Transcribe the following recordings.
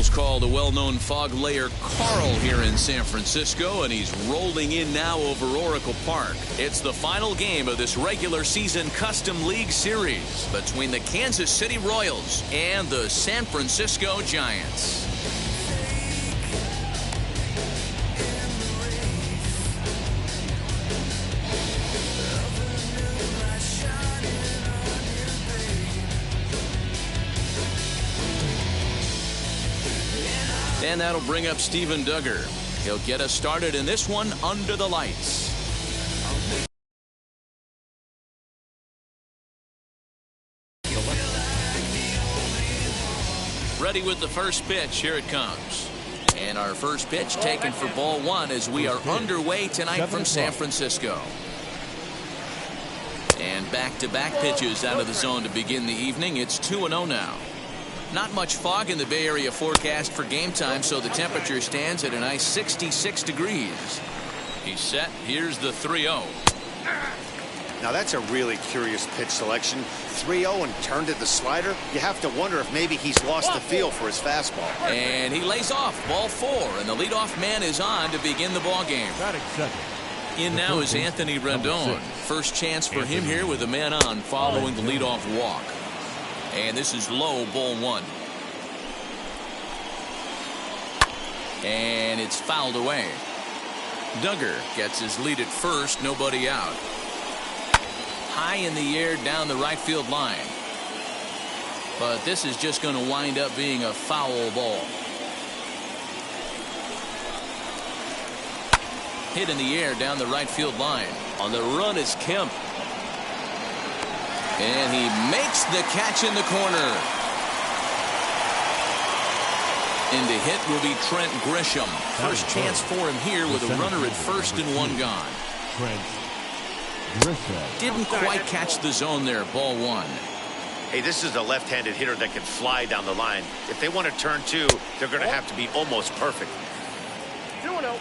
Royals call the well-known fog layer Carl here in San Francisco, and he's rolling in now over Oracle Park. It's the final game of this regular season Custom League Series between the Kansas City Royals and the San Francisco Giants. And that'll bring up Steven Duggar. He'll get us started in this one under the lights. Ready with the first pitch. Here it comes. And our first pitch taken for ball one as we are underway tonight from San Francisco. And back-to-back pitches out of the zone to begin the evening. It's 2-0 now. Not much fog in the Bay Area forecast for game time, so the temperature stands at a nice 66 degrees. He's set. Here's the 3-0. Now that's a really curious pitch selection. 3-0 and turned at the slider. You have to wonder if maybe he's lost the feel for his fastball. And he lays off ball four, and the leadoff man is on to begin the ball game. In now is Anthony Rendon. First chance for him here with a man on following the leadoff walk. And this is low, ball one. And it's fouled away. Duggar gets his lead at first, nobody out. High in the air down the right field line. But this is just going to wind up being a foul ball. Hit in the air down the right field line. On the run is Kemp. And he makes the catch in the corner. And the hit will be Trent Grisham. First chance for him here with a runner at first and one gone. Didn't quite catch the zone there, ball one. Hey, this is a left-handed hitter that can fly down the line. If they want to turn two, they're going to have to be almost perfect. 2-0.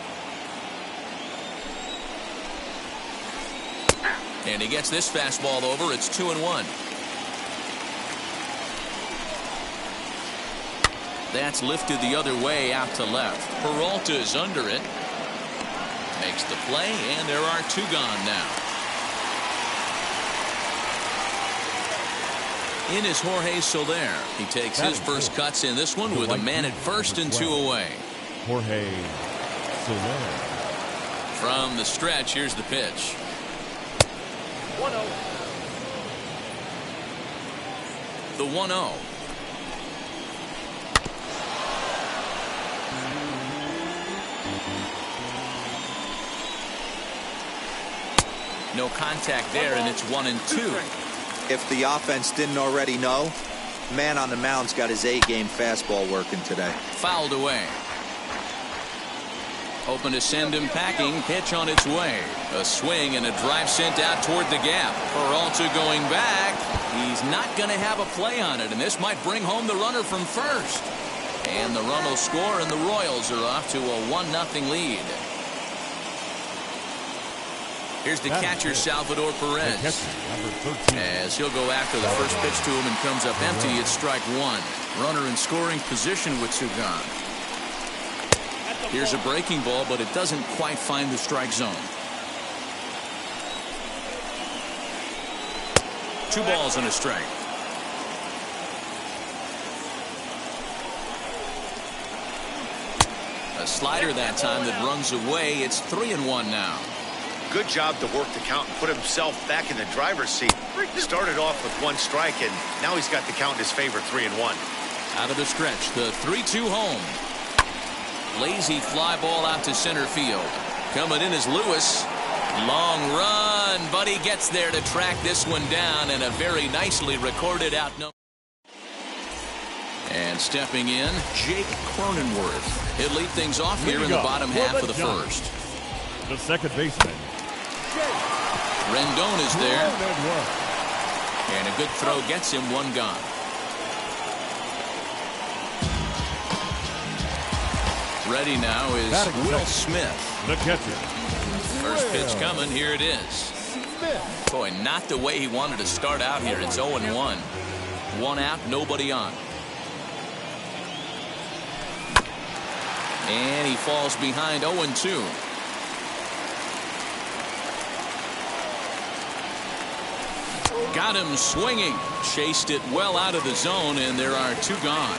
And he gets this fastball over. It's 2-1. That's lifted the other way out to left. Peralta's under it. Makes the play, and there are two gone now. In is Jorge Soler. He takes his first cuts in this one with a man at first and two away. Jorge Soler. From the stretch, here's the pitch. 1-0. The 1-0. No contact there, and it's 1-2. If the offense didn't already know, man on the mound's got his A-game fastball working today. Fouled away. Open to send him packing. Pitch on its way. A swing and a drive sent out toward the gap. Peralta going back. He's not going to have a play on it, and this might bring home the runner from first. And the run will score, and the Royals are off to a 1-0 lead. Here's the catcher, Salvador Perez. As he'll go after the first pitch to him and comes up empty, it's strike one. Runner in scoring position with two gone. Here's a breaking ball, but it doesn't quite find the strike zone. 2 balls and a strike. A slider that time that runs away. It's 3-1 now. Good job to work the count and put himself back in the driver's seat. Started off with 1 strike, and now he's got the count in his favor, 3-1. Out of the stretch, the 3-2 home. Lazy fly ball out to center field. Coming in is Lewis. Long run, but he gets there to track this one down, and a very nicely recorded out number. And stepping in, Jake Cronenworth. He'll lead things off here in the bottom half of the first. The second baseman. Rendon is there. And a good throw gets him 1 gone. Ready now is Will Smith. The catcher. First pitch coming. Here it is. Boy, not the way he wanted to start out here. It's 0-1. 1 out, nobody on. And he falls behind 0-2. Got him swinging. Chased it well out of the zone, and there are 2 gone.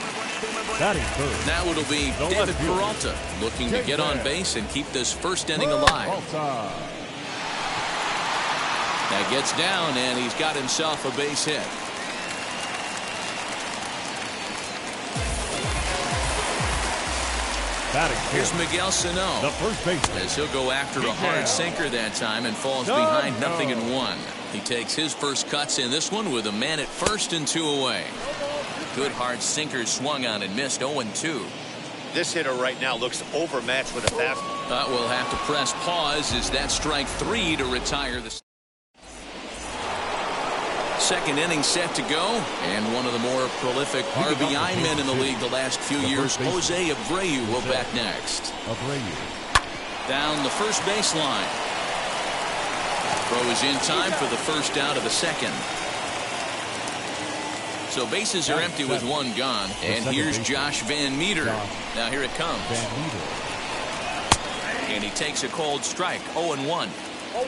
Batting first. Now it'll be The David left fielder. Peralta looking to get on base and keep this first inning alive. Peralta. That gets down, and he's got himself a base hit. Batting Here's fifth. Miguel Sano, The first baseman. as he'll go after a hard sinker that time and falls behind 0-1. He takes his first cuts in this one with a man at first and 2 away. Good hard sinker swung on and missed 0-2. This hitter right now looks overmatched with a fastball. But we'll have to press pause as that strike 3 to retire the second inning set to go, and one of the more prolific RBI men in the league the last few years, Jose Abreu, will bat next. Abreu. Down the first baseline. Throw is in time for the first out of the second. So bases are empty with 1 gone, and here's Josh Van Meter. Now here it comes. Van Meter. And he takes a cold strike, 0-1.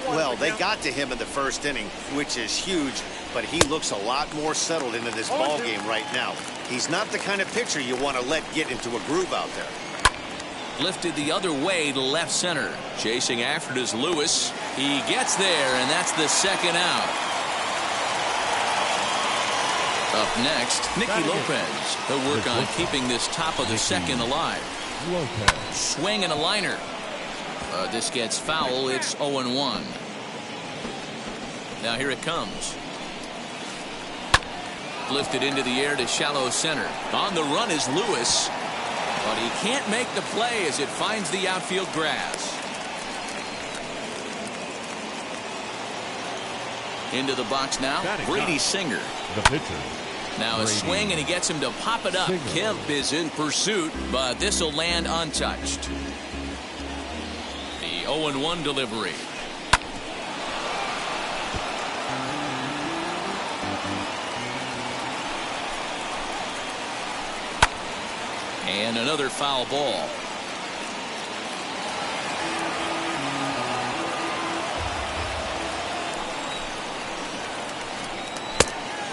Well, they got to him in the first inning, which is huge, but he looks a lot more settled into this ball game right now. He's not the kind of pitcher you want to let get into a groove out there. Lifted the other way to left center. Chasing after it is Lewis. He gets there, and that's the second out. Up next, Nicky Lopez. He'll work on keeping this top of the second alive. Lopez. Swing and a liner. This gets foul. It's 0-1. Now here it comes. Lifted into the air to shallow center. On the run is Lewis, but he can't make the play as it finds the outfield grass. Into the box now, Brady Singer. The pitcher. Now a swing, and he gets him to pop it up. Singer. Kemp is in pursuit, but this will land untouched. The 0-1 delivery. And another foul ball.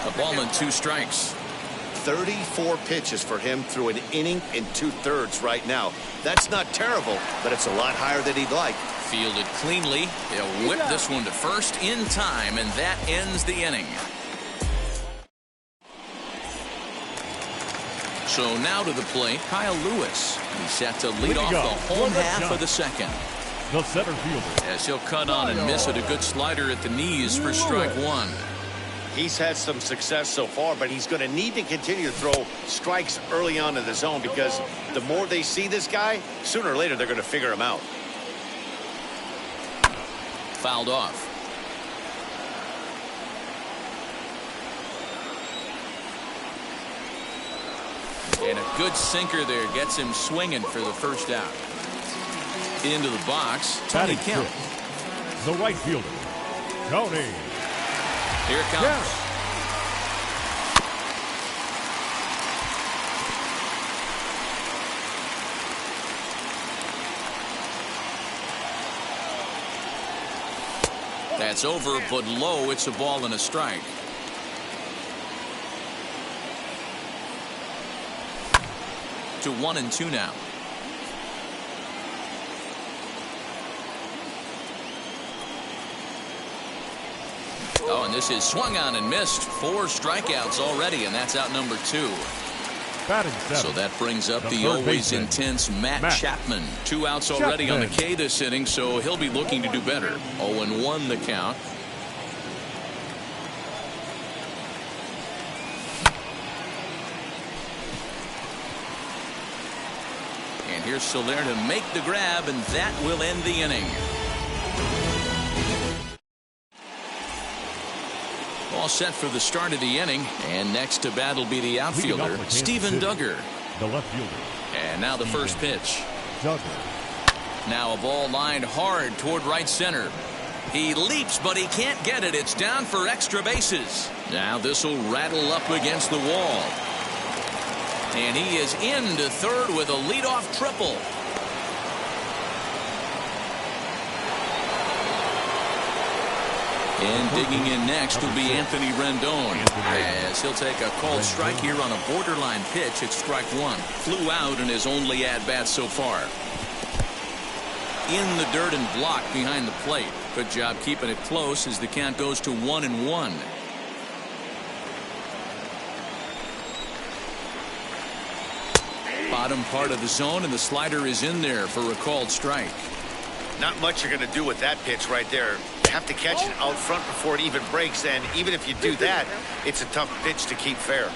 A ball and 2 strikes. 34 pitches for him through an inning and 2/3 right now. That's not terrible, but it's a lot higher than he'd like. Fielded cleanly. They'll whip this one to first in time, and that ends the inning. So now to the plate, Kyle Lewis. He's set to lead off the home half of the second. The center fielder. As he'll cut on and miss it, a good slider at the knees for strike 1. He's had some success so far, but he's going to need to continue to throw strikes early on in the zone, because the more they see this guy, sooner or later they're going to figure him out. Fouled off. And a good sinker there gets him swinging for the first out. Into the box, Tony Batting Kemp. fifth. The right fielder. Tony. Here it comes. Yes. That's over, but low. It's a ball and a strike. To 1-2 now. Oh, and this is swung on and missed. 4 strikeouts already, and that's out number 2. Batting seventh. So that brings up The the third always baseman. intense Matt Chapman. 2 outs already on the K this inning, so he'll be looking to do better. 0-1 the count. And here's Soler to make the grab, and that will end the inning. All set for the start of the inning, and next to bat will be the outfielder, Steven Duggar. The left fielder. And now the first pitch. Duggar. Now a ball lined hard toward right center. He leaps, but he can't get it. It's down for extra bases. Now this will rattle up against the wall. And he is into third with a leadoff triple. And digging in next will be Anthony Rendon, as he'll take a called strike here on a borderline pitch at strike one. Flew out in his only at-bat so far. In the dirt and blocked behind the plate. Good job keeping it close as the count goes to 1-1. Bottom part of the zone, and the slider is in there for a called strike. Not much you're going to do with that pitch right there. You have to catch it out front before it even breaks, and even if you do that, it's a tough pitch to keep fair.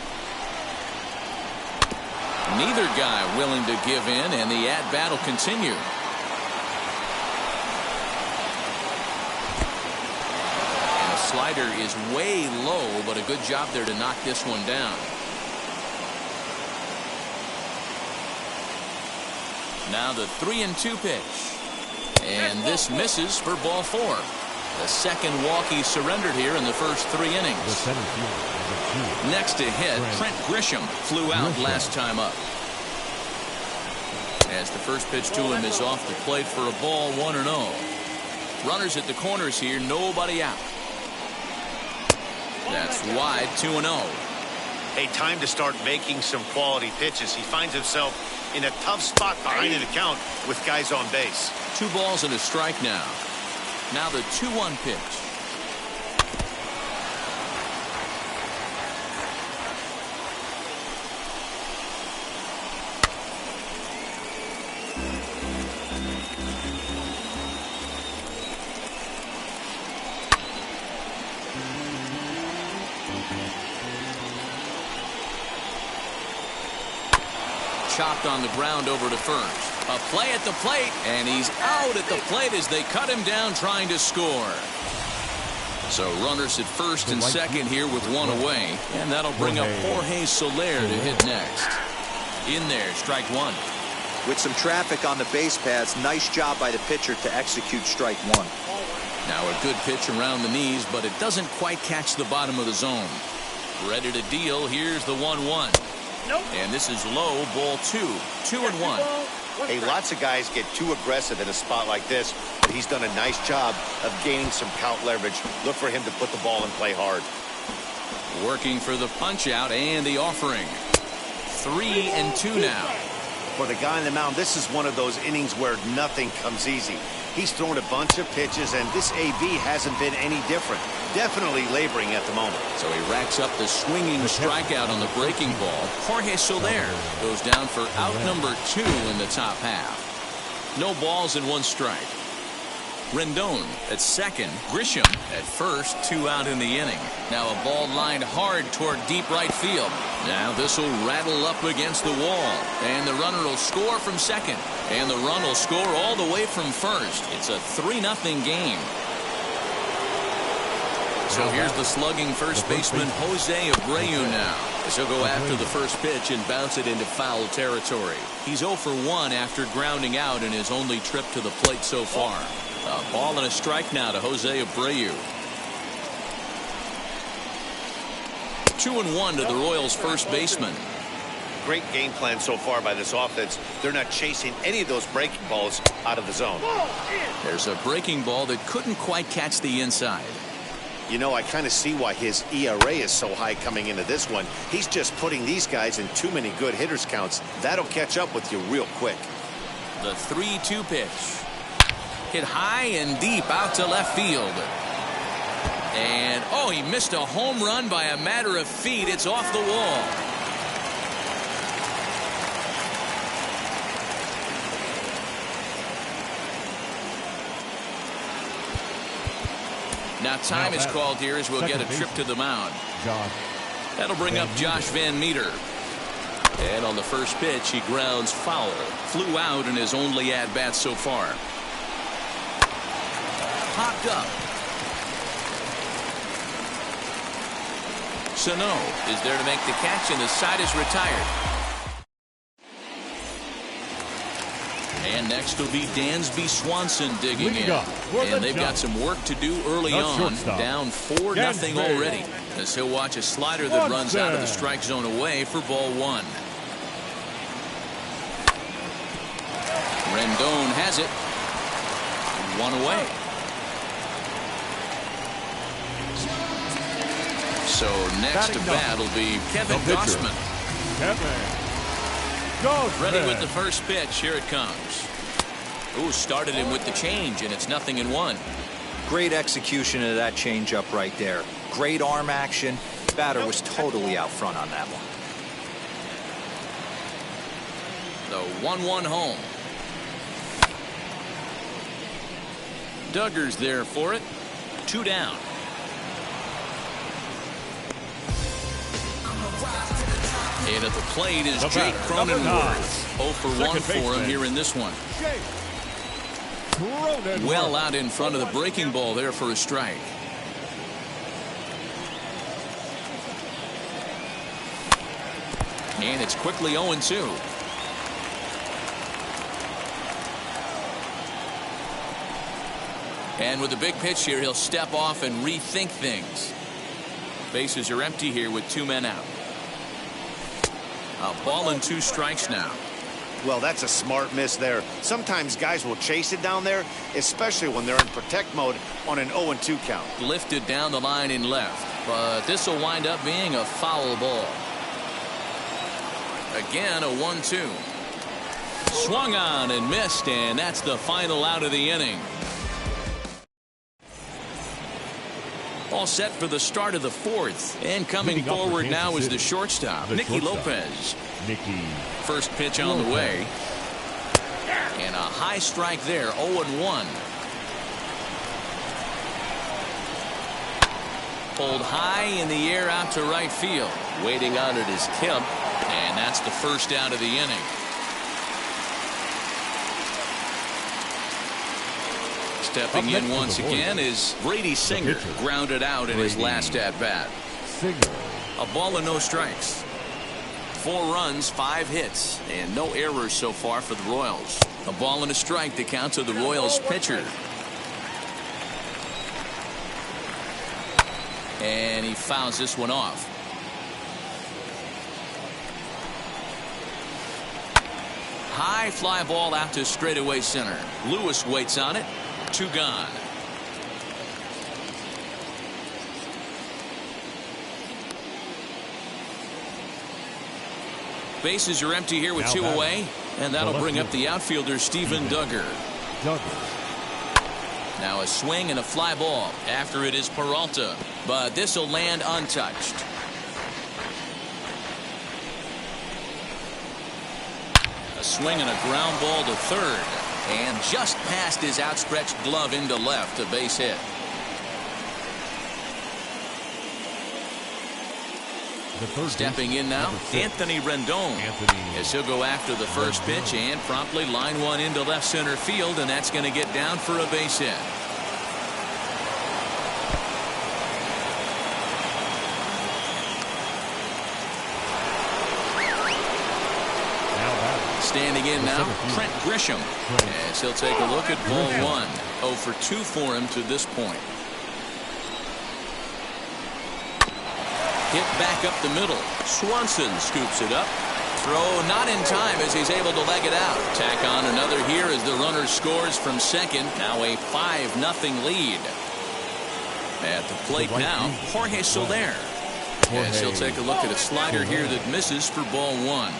Neither guy willing to give in, and the at-bat will continue. And the slider is way low, but a good job there to knock this one down. Now the 3-2 pitch. And this misses for ball four. The second walk he surrendered here in the first 3 innings. The center fielder, Next to hit, Trent Grisham flew out last time up. As the first pitch to him is off the plate for a ball, 1-0. Runners at the corners here, nobody out. That's wide, 2-0. Hey, time to start making some quality pitches. He finds himself in a tough spot behind an account with guys on base. 2 balls and a strike now. Now the 2-1 pitch. Chopped on the ground over to first. A play at the plate, and he's out at the plate as they cut him down trying to score. So runners at first and second here with 1 away, and that'll bring up Jorge Soler to hit next. In there, strike 1. With some traffic on the base paths, nice job by the pitcher to execute strike 1. Now a good pitch around the knees, but it doesn't quite catch the bottom of the zone. Ready to deal. Here's the 1-1. And this is low, ball 2. 2-1. Hey, lots of guys get too aggressive in a spot like this, but he's done a nice job of gaining some count leverage. Look for him to put the ball in play hard. Working for the punch out and the offering. 3-2 now. For the guy on the mound, this is one of those innings where nothing comes easy. He's thrown a bunch of pitches, and this AB hasn't been any different. Definitely laboring at the moment. So he racks up the swinging strikeout on the breaking ball. Jorge Soler goes down for out number 2 in the top half. No balls and 1 strike. Rendon at second. Grisham at first. 2 out in the inning. Now a ball lined hard toward deep right field. Now this will rattle up against the wall. And the runner will score from second. And the run will score all the way from first. It's a 3-0 game. So here's the slugging first baseman Jose Abreu now, as he'll go after the first pitch and bounce it into foul territory. He's 0 for 1 after grounding out in his only trip to the plate so far. A ball and a strike now to Jose Abreu. 2-1 to the Royals first baseman. Great game plan so far by this offense. They're not chasing any of those breaking balls out of the zone. There's a breaking ball that couldn't quite catch the inside. You know, I kind of see why his ERA is so high coming into this one. He's just putting these guys in too many good hitters counts. That'll catch up with you real quick. The 3-2 pitch. Hit high and deep out to left field. And, oh, he missed a home run by a matter of feet. It's off the wall. Now time is called here as we'll get a trip to the mound. That'll bring up Josh Van Meter. And on the first pitch, he grounds foul. Flew out in his only at-bat so far. Popped up. Sano is there to make the catch, and the side is retired. And next will be Dansby Swanson digging in. And they've got some work to do early on. Down 4-0 already. As he'll watch a slider that runs out of the strike zone away for ball 1. Rendon has it. 1 away. So next to bat will be Kevin Gossman. Ready with the first pitch. Here it comes. Ooh, started him with the change, and it's 0-1. Great execution of that changeup right there. Great arm action. Batter was totally out front on that one. The 1-1 home. Duggar's there for it. 2 down. And at the plate is Jake Cronenworth. 0 for 1 for him here in this one. Well out in front of the breaking ball there for a strike. And it's quickly 0-2. And with a big pitch here, he'll step off and rethink things. Bases are empty here with 2 men out. A ball and 2 strikes now. Well, that's a smart miss there. Sometimes guys will chase it down there, especially when they're in protect mode on an 0-2 count. Lifted down the line in left, but this will wind up being a foul ball. Again, a 1-2. Swung on and missed, and that's the final out of the inning. All set for the start of the 4th. And coming forward now is the shortstop, Nicky Lopez. First pitch on the way. And a high strike there, 0-1. Pulled high in the air out to right field. Waiting on it is Kemp. And that's the first out of the inning. Stepping in once again is Brady Singer, grounded out in his last at-bat. A ball and no strikes. 4 runs, 5 hits, and no errors so far for the Royals. A ball and a strike to count to the Royals pitcher. And he fouls this one off. High fly ball out to straightaway center. Lewis waits on it. 2 gone. Bases are empty here with 2 away, and that'll bring up the outfielder Steven Duggar. Now a swing and a fly ball. After it is Peralta, but this will land untouched. A swing and a ground ball to third. And just past his outstretched glove into left, a base hit. Stepping in now, Anthony Rendon. As he'll go after the first pitch and promptly line one into left center field, and that's going to get down for a base hit. Standing in now, Trent Grisham. As he'll take a look at ball 1. 0 for 2 for him to this point. Hit back up the middle. Swanson scoops it up. Throw not in time as he's able to leg it out. Tack on another here as the runner scores from second. Now a 5-0 lead. At the plate now, Jorge Soler. As he'll take a look at a slider here that misses for ball 1.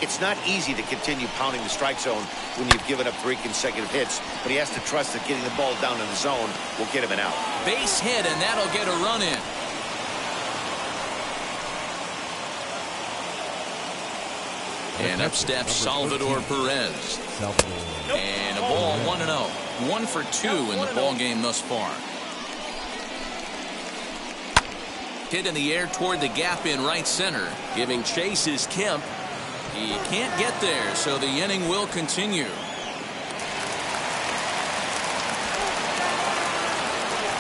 It's not easy to continue pounding the strike zone when you've given up 3 consecutive hits, but he has to trust that getting the ball down in the zone will get him an out. Base hit, and that'll get a run in. And up steps Salvador Perez. And a ball 1-0. 1 for 2 in the ball game thus far. Hit in the air toward the gap in right center. Giving chase is Kemp. He can't get there, so the inning will continue.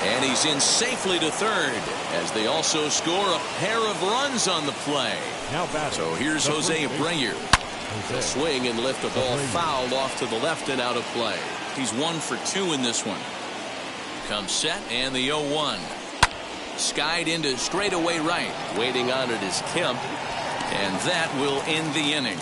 And he's in safely to third as they also score a pair of runs on the play. So here's Jose Abreu. The swing and lift the ball fouled off to the left and out of play. He's 1 for 2 in this one. Comes set and the 0-1. Skied into straightaway right. Waiting on it is Kemp. And that will end the inning.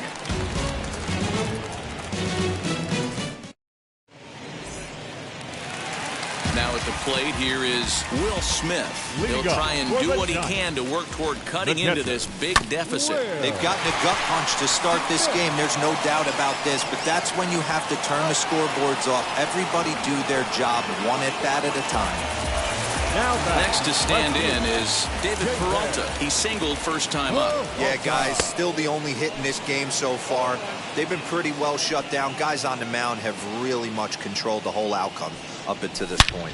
Now at the plate here is Will Smith. He'll try and do what he can to work toward cutting into this big deficit. They've gotten a gut punch to start this game. There's no doubt about this, but that's when you have to turn the scoreboards off. Everybody do their job one at bat at a time. Next to stand in is David Peralta. He singled first time up. Yeah, guys, still the only hit in this game so far. They've been pretty well shut down. Guys on the mound have really much controlled the whole outcome up until this point.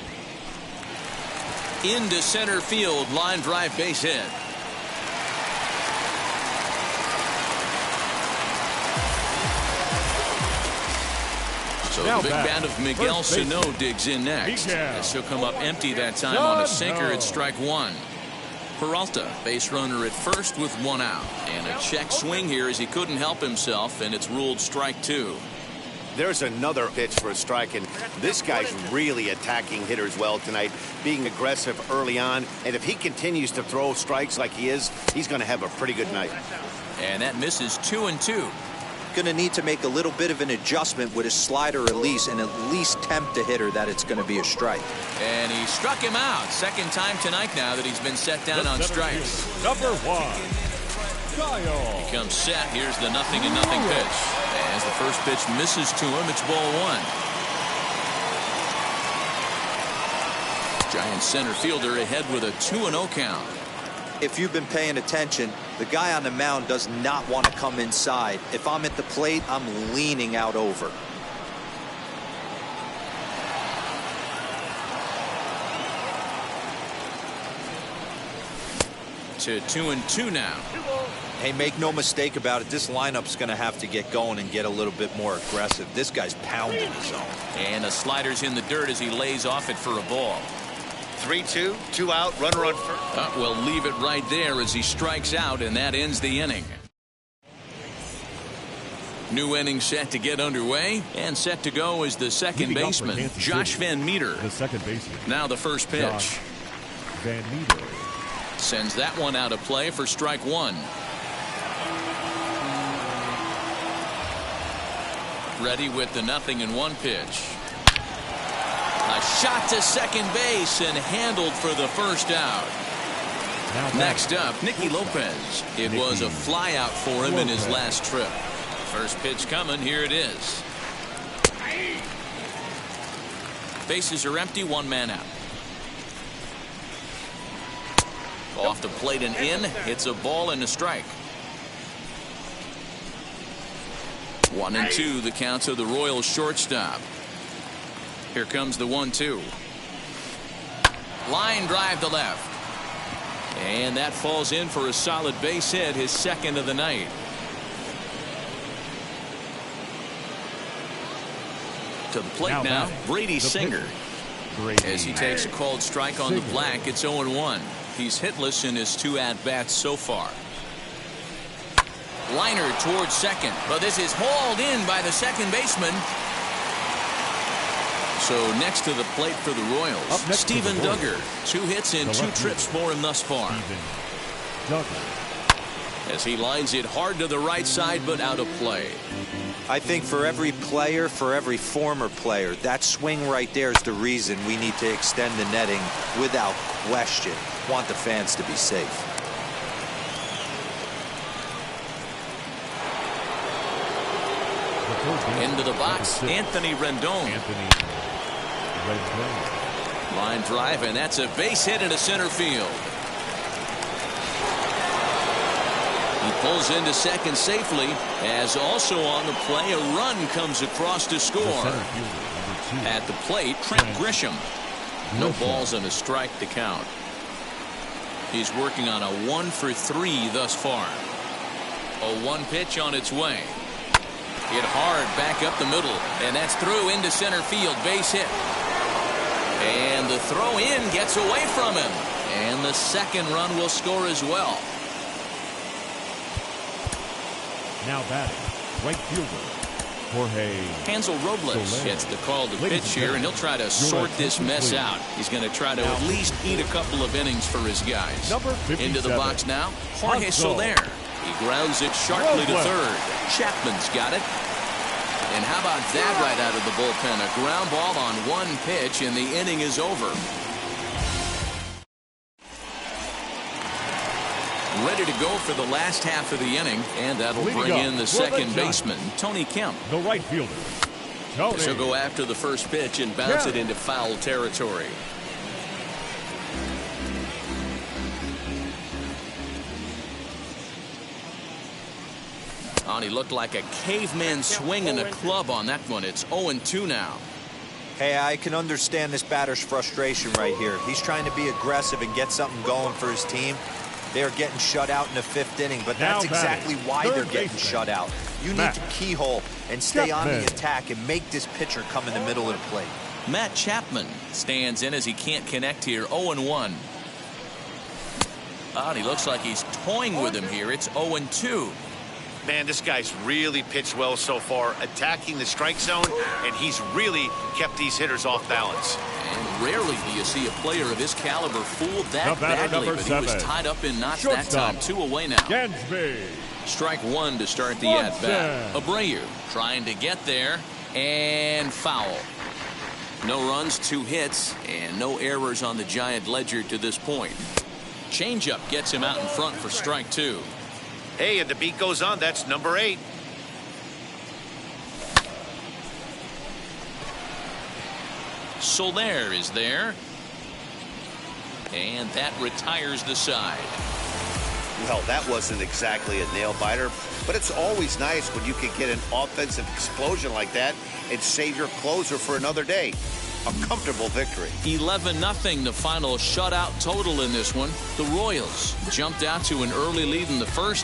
Into center field, line drive, base hit. So the big bat of Miguel Sano digs in next. This will come up empty that time on a sinker at strike one. Peralta, base runner at first with one out. And a check swing here as he couldn't help himself, and it's ruled strike two. There's another pitch for a strike, and this guy's really attacking hitters well tonight, being aggressive early on. And if he continues to throw strikes like he is, he's going to have a pretty good night. And that misses 2-2. Going to need to make a little bit of an adjustment with his slider release and at least tempt the hitter that it's going to be a strike. And he struck him out. Second time tonight now that he's been set down on strikes. Number one, Kyle. He comes set. Here's the 0-0 pitch. As the first pitch misses to him, it's ball one. Giant center fielder ahead with a 2-0 count. If you've been paying attention, the guy on the mound does not want to come inside. If I'm at the plate, I'm leaning out over. To 2-2 now. Hey, make no mistake about it. This lineup's going to have to get going and get a little bit more aggressive. This guy's pounding his zone. And the slider's in the dirt as he lays off it for a ball. 3-2, 2 out, runner on first. We'll leave it right there as he strikes out, and that ends the inning. New inning set to get underway, and set to go is the second baseman, Josh Van Meter. The second baseman. Now the first pitch. Josh Van Meter. Sends that one out of play for strike one. Ready with the 0-1 pitch. A shot to second base and handled for the first out. Next up, Nicky Lopez. It was a fly out for him in his last trip. First pitch coming. Here it is. Bases are empty. One man out. Off the plate and in. It's a ball and a strike. 1-2 the count of the Royals shortstop. Here comes the 1-2. Line drive to left. And that falls in for a solid base hit, his second of the night. To the plate now, Brady Singer. As he takes a called strike on the black, it's 0-1. He's hitless in his 2 at-bats so far. Liner towards second, but this is hauled in by the second baseman. So next to the plate for the Royals, Steven Duggar. 2 hits and 2 trips for him thus far. As he lines it hard to the right side, but out of play. I think for every player, for every former player, that swing right there is the reason we need to extend the netting without question. Want the fans to be safe. Into the box, Anthony Rendon. Line drive, and that's a base hit into center field. He pulls into second safely, as also on the play, a run comes across to score. At the plate, Trent Grisham. No balls and a strike to count. He's working on a 1-for-3 thus far. A 1 pitch on its way. Hit hard back up the middle, and that's through into center field. Base hit. And the throw in gets away from him. And the second run will score as well. Now batting, right fielder, Jorge Hansel Robles gets the call to pitch here, and he'll try to sort this mess out. He's going to try to at least eat a couple of innings for his guys. Into the box now, Jorge Soler. He grounds it sharply to third. Chapman's got it. And how about that right out of the bullpen? A ground ball on one pitch, and the inning is over. Ready to go for the last half of the inning, and that'll bring in the second baseman, Tony Kemp. The right fielder, Tony. He'll go after the first pitch and bounce it into foul territory. He looked like a caveman swinging a club on that one. It's 0-2 now. Hey, I can understand this batter's frustration right here. He's trying to be aggressive and get something going for his team. They're getting shut out in the 5th inning, but that's exactly why they're getting shut out. You need to keyhole and stay on the attack and make this pitcher come in the middle of the plate. Matt Chapman stands in as he can't connect here. 0-1. And he looks like he's toying with him here. It's 0-2. Man, this guy's really pitched well so far, attacking the strike zone, and he's really kept these hitters off balance. And rarely do you see a player of his caliber fooled that badly, but he was tied up in knots that time. 2 away now. Gansby. Strike 1 to start the at-bat. Abreu trying to get there, and foul. No runs, 2 hits, and no errors on the Giant ledger to this point. Changeup gets him out in front for strike 2. Hey, and the beat goes on. That's number 8. Soler is there. And that retires the side. Well, that wasn't exactly a nail-biter, but it's always nice when you can get an offensive explosion like that and save your closer for another day. A comfortable victory. 11-0 the final shutout total in this one. The Royals jumped out to an early lead in the first.